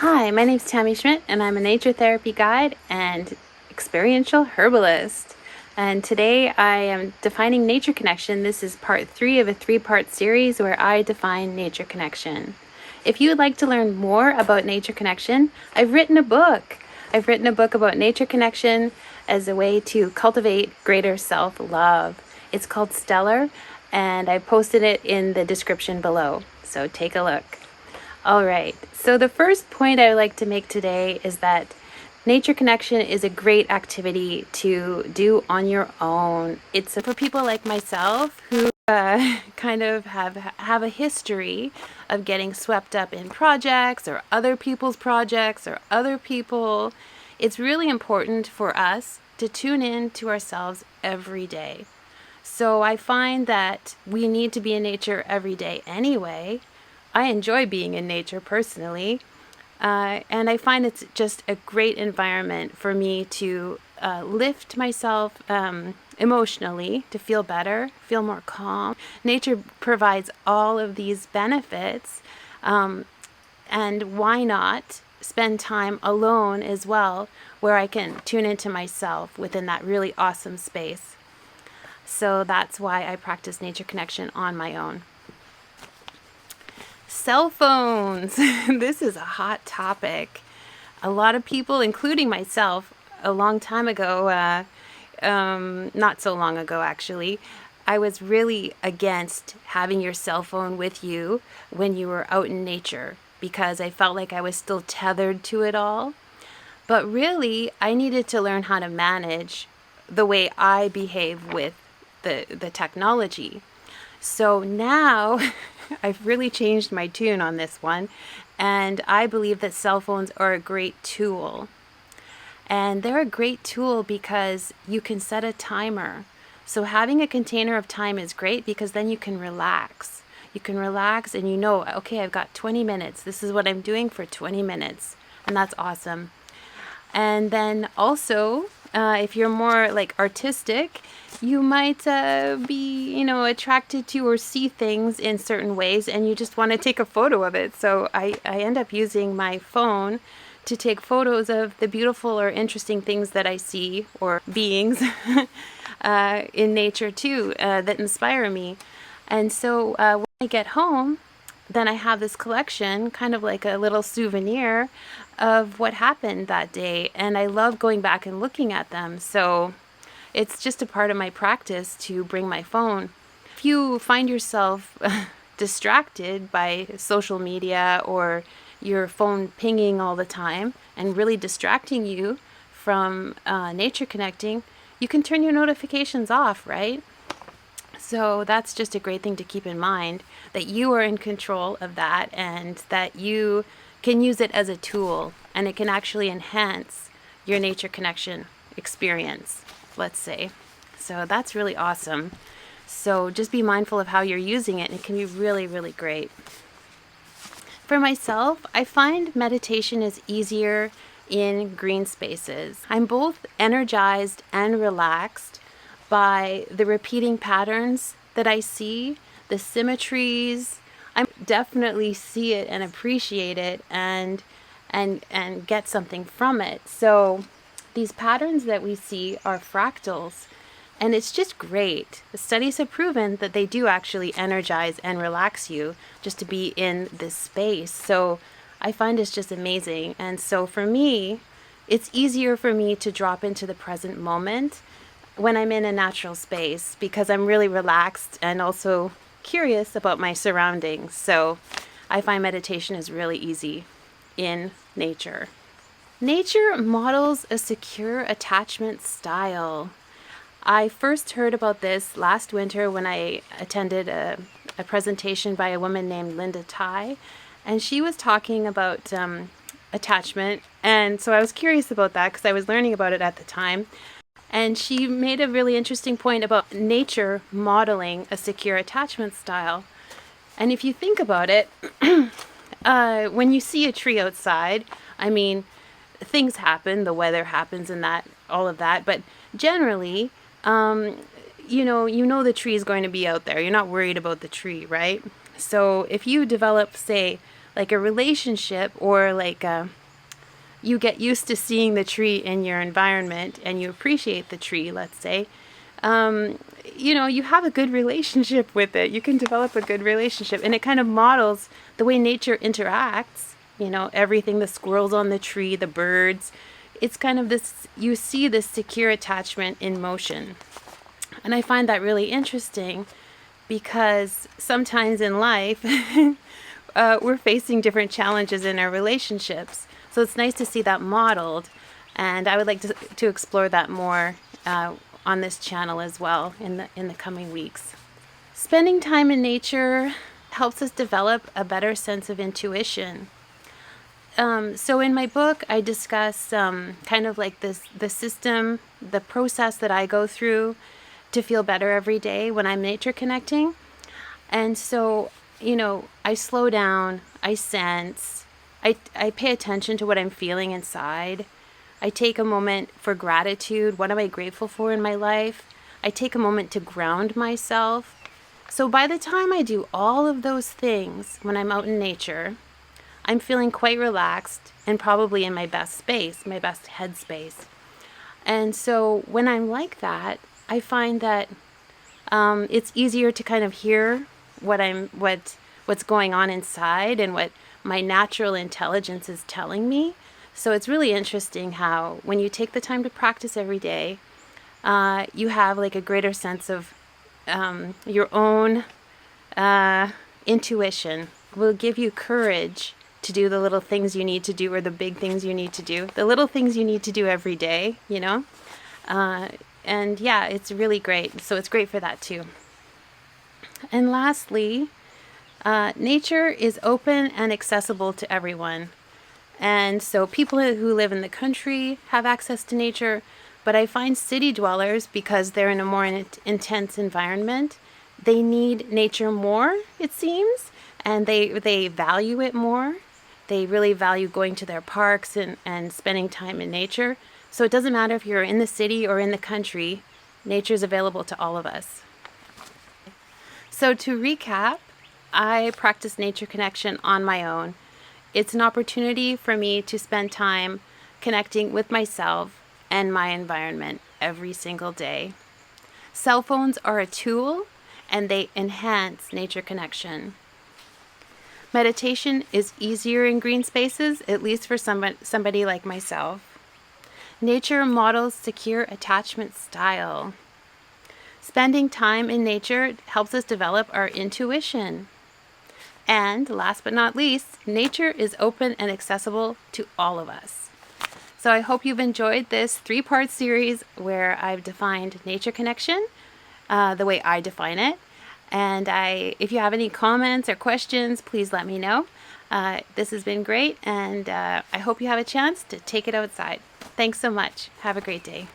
Hi, my name's Tammy Schmidt, and I'm a nature therapy guide and experiential herbalist. And today I am defining nature connection. This is part 3 of a 3-part series where I define nature connection. If you would like to learn more about nature connection, I've written a book. I've written a book about nature connection as a way to cultivate greater self-love. It's called Stellar, and I posted it in the description below. So take a look. All right, so the first point I would like to make today is that nature connection is a great activity to do on your own. It's for people like myself who kind of have a history of getting swept up in projects or other people's projects or other people. It's really important for us to tune in to ourselves every day. So I find that we need to be in nature every day anyway. I enjoy being in nature personally, and I find it's just a great environment for me to lift myself emotionally, to feel better, feel more calm. Nature provides all of these benefits, and why not spend time alone as well, where I can tune into myself within that really awesome space. So that's why I practice nature connection on my own. Cell phones. This is a hot topic. A lot of people, including myself, a long time ago, not so long ago actually, I was really against having your cell phone with you when you were out in nature because I felt like I was still tethered to it all. But really, I needed to learn how to manage the way I behave with the technology. So now I've really changed my tune on this one, and I believe that cell phones are a great tool. And they're a great tool because you can set a timer. So having a container of time is great because then you can relax. You can relax and you know, okay, I've got 20 minutes. This is what I'm doing for 20 minutes. And that's awesome. And then also, if you're more like artistic, you might be, attracted to or see things in certain ways and you just want to take a photo of it. So I end up using my phone to take photos of the beautiful or interesting things that I see or beings in nature too that inspire me. And so when I get home, then I have this collection, kind of like a little souvenir of what happened that day. And I love going back and looking at them. So it's just a part of my practice to bring my phone. If you find yourself distracted by social media or your phone pinging all the time and really distracting you from nature connecting, you can turn your notifications off, right? So that's just a great thing to keep in mind, that you are in control of that and that you can use it as a tool and it can actually enhance your nature connection experience, let's say. So that's really awesome. So just be mindful of how you're using it and it can be really, really great. For myself, I find meditation is easier in green spaces. I'm both energized and relaxed by the repeating patterns that I see, the symmetries. I definitely see it and appreciate it and get something from it. So these patterns that we see are fractals, and it's just great. The studies have proven that they do actually energize and relax you just to be in this space. So I find it's just amazing. And so for me, it's easier for me to drop into the present moment when I'm in a natural space because I'm really relaxed and also curious about my surroundings. So I find meditation is really easy in nature. Nature models a secure attachment style. I first heard about this last winter when I attended a presentation by a woman named Linda Tai, and she was talking about attachment. And so I was curious about that because I was learning about it at the time. And she made a really interesting point about nature modeling a secure attachment style. And if you think about it, when you see a tree outside, I mean, things happen, the weather happens and that, all of that. But generally, you know the tree is going to be out there. You're not worried about the tree, right? So if you develop, say, like a relationship, or like you get used to seeing the tree in your environment and you appreciate the tree, let's say, you have a good relationship with it. You can develop a good relationship, and it kind of models the way nature interacts. Everything, the squirrels on the tree, the birds. It's kind of this, you see this secure attachment in motion. And I find that really interesting because sometimes in life, we're facing different challenges in our relationships. So it's nice to see that modeled. And I would like to explore that more on this channel as well in the coming weeks. Spending time in nature helps us develop a better sense of intuition. So in my book, I discuss kind of like the system, the process that I go through to feel better every day when I'm nature connecting. And so, I slow down, I sense, I pay attention to what I'm feeling inside. I take a moment for gratitude. What am I grateful for in my life? I take a moment to ground myself. So by the time I do all of those things when I'm out in nature, I'm feeling quite relaxed and probably in my best space, my best headspace. And so when I'm like that, I find that it's easier to kind of hear what's going on inside and what my natural intelligence is telling me. So it's really interesting how when you take the time to practice every day, you have like a greater sense of your own intuition. Will give you courage to do the little things you need to do, or the big things you need to do, the little things you need to do every day, and yeah, it's really great. So it's great for that too. And lastly, nature is open and accessible to everyone. And so people who live in the country have access to nature, but I find city dwellers, because they're in a more intense environment, they need nature more, it seems, and they value it more. They really value going to their parks and spending time in nature. So it doesn't matter if you're in the city or in the country, nature is available to all of us. So to recap, I practice nature connection on my own. It's an opportunity for me to spend time connecting with myself and my environment every single day. Cell phones are a tool, and they enhance nature connection. Meditation is easier in green spaces, at least for somebody like myself. Nature models secure attachment style. Spending time in nature helps us develop our intuition. And last but not least, nature is open and accessible to all of us. So I hope you've enjoyed this 3-part series where I've defined nature connection the way I define it. And if you have any comments or questions, please let me know. This has been great, and I hope you have a chance to take it outside. Thanks so much. Have a great day.